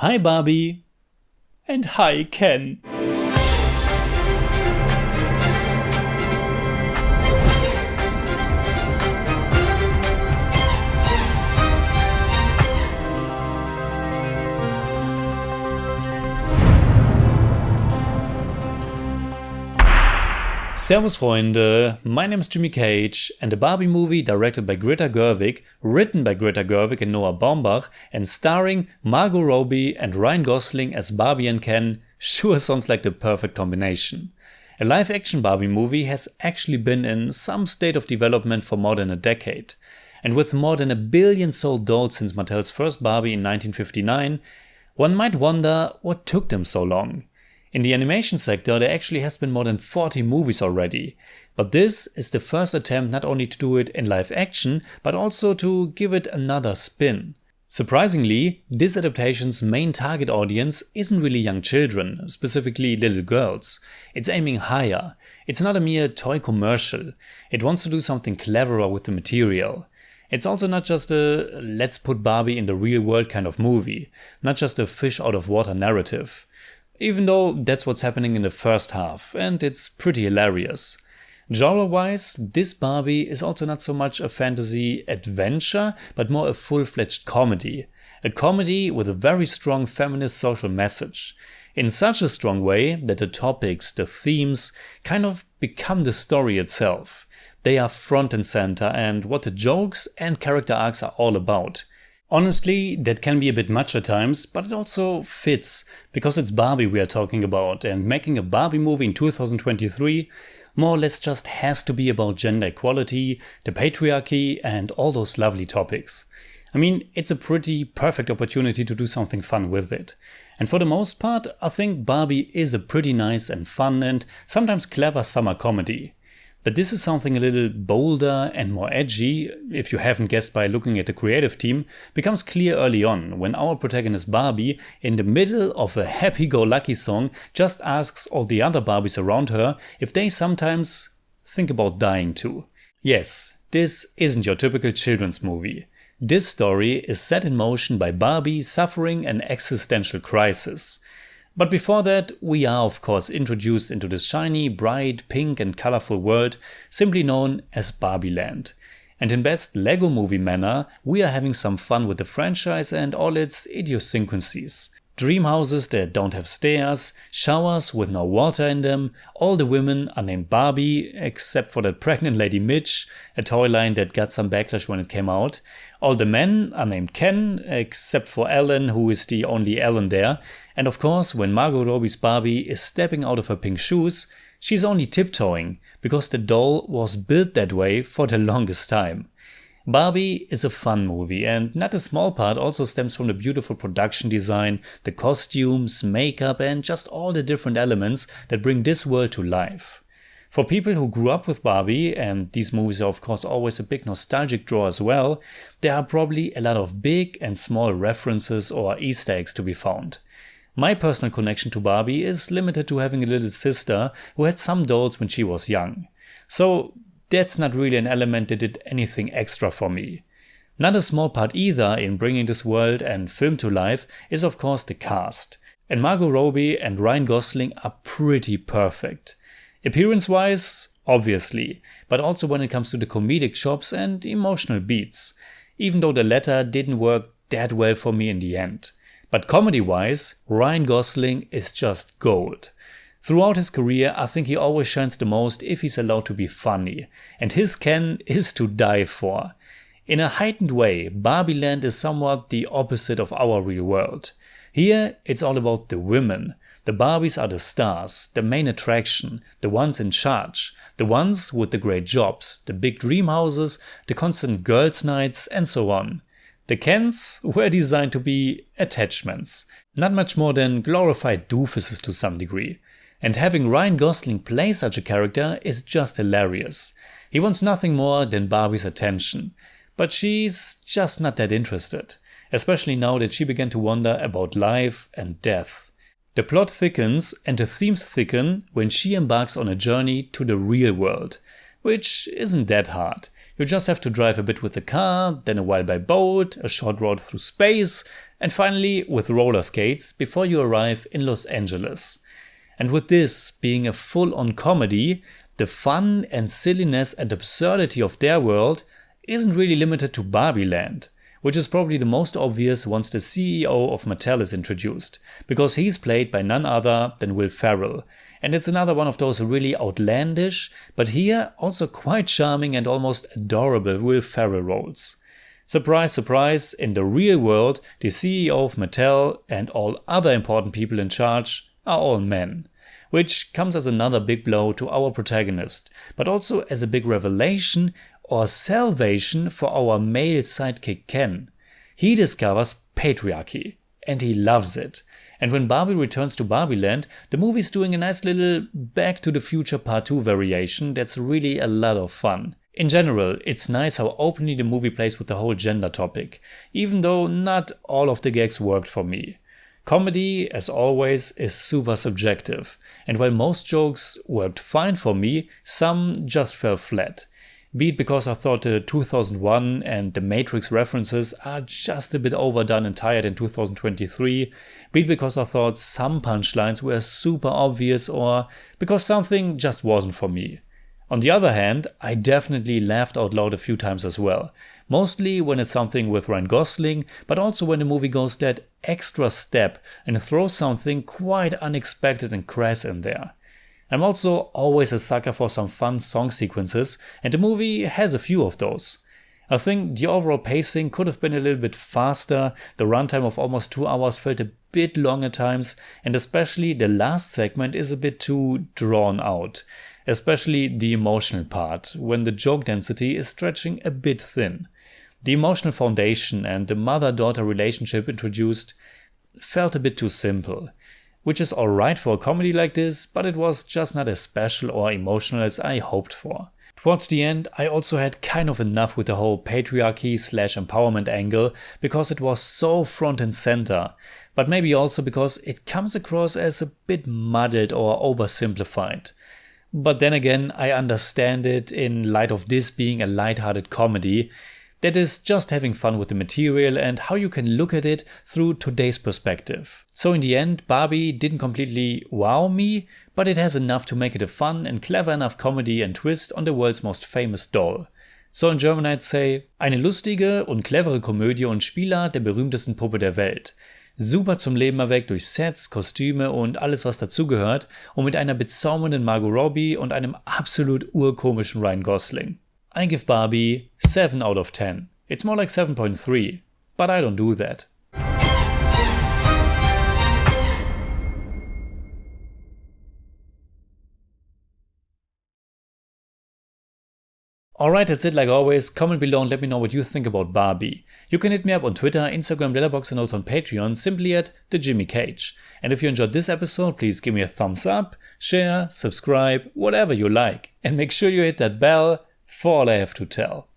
Hi Barbie and hi Ken. Servus Freunde, my name is Jimmy Cage and the Barbie movie directed by Greta Gerwig, written by Greta Gerwig and Noah Baumbach and starring Margot Robbie and Ryan Gosling as Barbie and Ken sure sounds like the perfect combination. A live-action Barbie movie has actually been in some state of development for more than a decade. And with more than 1 billion sold dolls since Mattel's first Barbie in 1959, one might wonder what took them so long. In the animation sector, there actually has been more than 40 movies already, but this is the first attempt not only to do it in live action, but also to give it another spin. Surprisingly, this adaptation's main target audience isn't really young children, specifically little girls. It's aiming higher. It's not a mere toy commercial. It wants to do something cleverer with the material. It's also not just a let's put Barbie in the real world kind of movie, not just a fish out of water narrative. Even though that's what's happening in the first half, and it's pretty hilarious. Genre-wise, this Barbie is also not so much a fantasy adventure, but more a full-fledged comedy. A comedy with a very strong feminist social message. In such a strong way that the topics, the themes, kind of become the story itself. They are front and center and what the jokes and character arcs are all about. Honestly, that can be a bit much at times, but it also fits, because it's Barbie we are talking about, and making a Barbie movie in 2023 more or less just has to be about gender equality, the patriarchy, and all those lovely topics. I mean, it's a pretty perfect opportunity to do something fun with it. And for the most part, I think Barbie is a pretty nice and fun and sometimes clever summer comedy. That this is something a little bolder and more edgy, if you haven't guessed by looking at the creative team, becomes clear early on when our protagonist Barbie, in the middle of a happy-go-lucky song, just asks all the other Barbies around her if they sometimes think about dying too. Yes, this isn't your typical children's movie. This story is set in motion by Barbie suffering an existential crisis. But before that, we are of course introduced into this shiny, bright, pink and colorful world simply known as Barbie Land. And in best Lego movie manner, we are having some fun with the franchise and all its idiosyncrasies. Dream houses that don't have stairs, showers with no water in them, all the women are named Barbie, except for that pregnant lady Mitch, a toy line that got some backlash when it came out. All the men are named Ken, except for Ellen, who is the only Ellen there. And of course, when Margot Robbie's Barbie is stepping out of her pink shoes, she's only tiptoeing, because the doll was built that way for the longest time. Barbie is a fun movie, and not a small part also stems from the beautiful production design, the costumes, makeup and just all the different elements that bring this world to life. For people who grew up with Barbie, and these movies are of course always a big nostalgic draw as well, there are probably a lot of big and small references or Easter eggs to be found. My personal connection to Barbie is limited to having a little sister who had some dolls when she was young. So that's not really an element that did anything extra for me. Not a small part either in bringing this world and film to life is of course the cast. And Margot Robbie and Ryan Gosling are pretty perfect. Appearance-wise, obviously, but also when it comes to the comedic chops and emotional beats, even though the latter didn't work that well for me in the end. But comedy-wise, Ryan Gosling is just gold. Throughout his career, I think he always shines the most if he's allowed to be funny, and his Ken is to die for. In a heightened way, Barbie Land is somewhat the opposite of our real world. Here, it's all about the women. The Barbies are the stars, the main attraction, the ones in charge, the ones with the great jobs, the big dream houses, the constant girls' nights, and so on. The Kens were designed to be attachments, not much more than glorified doofuses to some degree. And having Ryan Gosling play such a character is just hilarious. He wants nothing more than Barbie's attention. But she's just not that interested, especially now that she began to wonder about life and death. The plot thickens and the themes thicken when she embarks on a journey to the real world, which isn't that hard. You just have to drive a bit with the car, then a while by boat, a short road through space, And finally with roller skates before you arrive in Los Angeles. And with this being a full-on comedy, the fun and silliness and absurdity of their world isn't really limited to Barbie Land, which is probably the most obvious once the CEO of Mattel is introduced, because he's played by none other than Will Ferrell. And it's another one of those really outlandish, but here also quite charming and almost adorable Will Ferrell roles. Surprise, surprise, in the real world, the CEO of Mattel and all other important people in charge are all men. Which comes as another big blow to our protagonist, but also as a big revelation or salvation for our male sidekick Ken. He discovers patriarchy, and he loves it. And when Barbie returns to Barbie Land, the movie's doing a nice little Back to the Future Part 2 variation that's really a lot of fun. In general, it's nice how openly the movie plays with the whole gender topic, even though not all of the gags worked for me. Comedy, as always, is super subjective, and while most jokes worked fine for me, some just fell flat. Be it because I thought the 2001 and the Matrix references are just a bit overdone and tired in 2023, be it because I thought some punchlines were super obvious, or because something just wasn't for me. On the other hand, I definitely laughed out loud a few times as well, mostly when it's something with Ryan Gosling, but also when the movie goes that extra step and throws something quite unexpected and crass in there. I'm also always a sucker for some fun song sequences, and the movie has a few of those. I think the overall pacing could have been a little bit faster, the runtime of almost 2 hours felt a bit long at times, and especially the last segment is a bit too drawn out. Especially the emotional part, when the joke density is stretching a bit thin. The emotional foundation and the mother-daughter relationship introduced felt a bit too simple. Which is alright for a comedy like this, but it was just not as special or emotional as I hoped for. Towards the end, I also had kind of enough with the whole patriarchy/empowerment angle, because it was so front and center, but maybe also because it comes across as a bit muddled or oversimplified. But then again, I understand it in light of this being a lighthearted comedy that is just having fun with the material and how you can look at it through today's perspective. So in the end, Barbie didn't completely wow me, but it has enough to make it a fun and clever enough comedy and twist on the world's most famous doll. So in German I'd say, eine lustige und clevere Komödie und Spieler der berühmtesten Puppe der Welt. Super zum Leben erweckt durch Sets, Kostüme und alles was dazugehört und mit einer bezaubernden Margot Robbie und einem absolut urkomischen Ryan Gosling. I give Barbie 7 out of 10. It's more like 7.3, but I don't do that. Alright, that's it like always. Comment below and let me know what you think about Barbie. You can hit me up on Twitter, Instagram, Letterboxd and also on Patreon simply at TheJimmyCage. And if you enjoyed this episode, please give me a thumbs up, share, subscribe, whatever you like. And make sure you hit that bell for all I have to tell.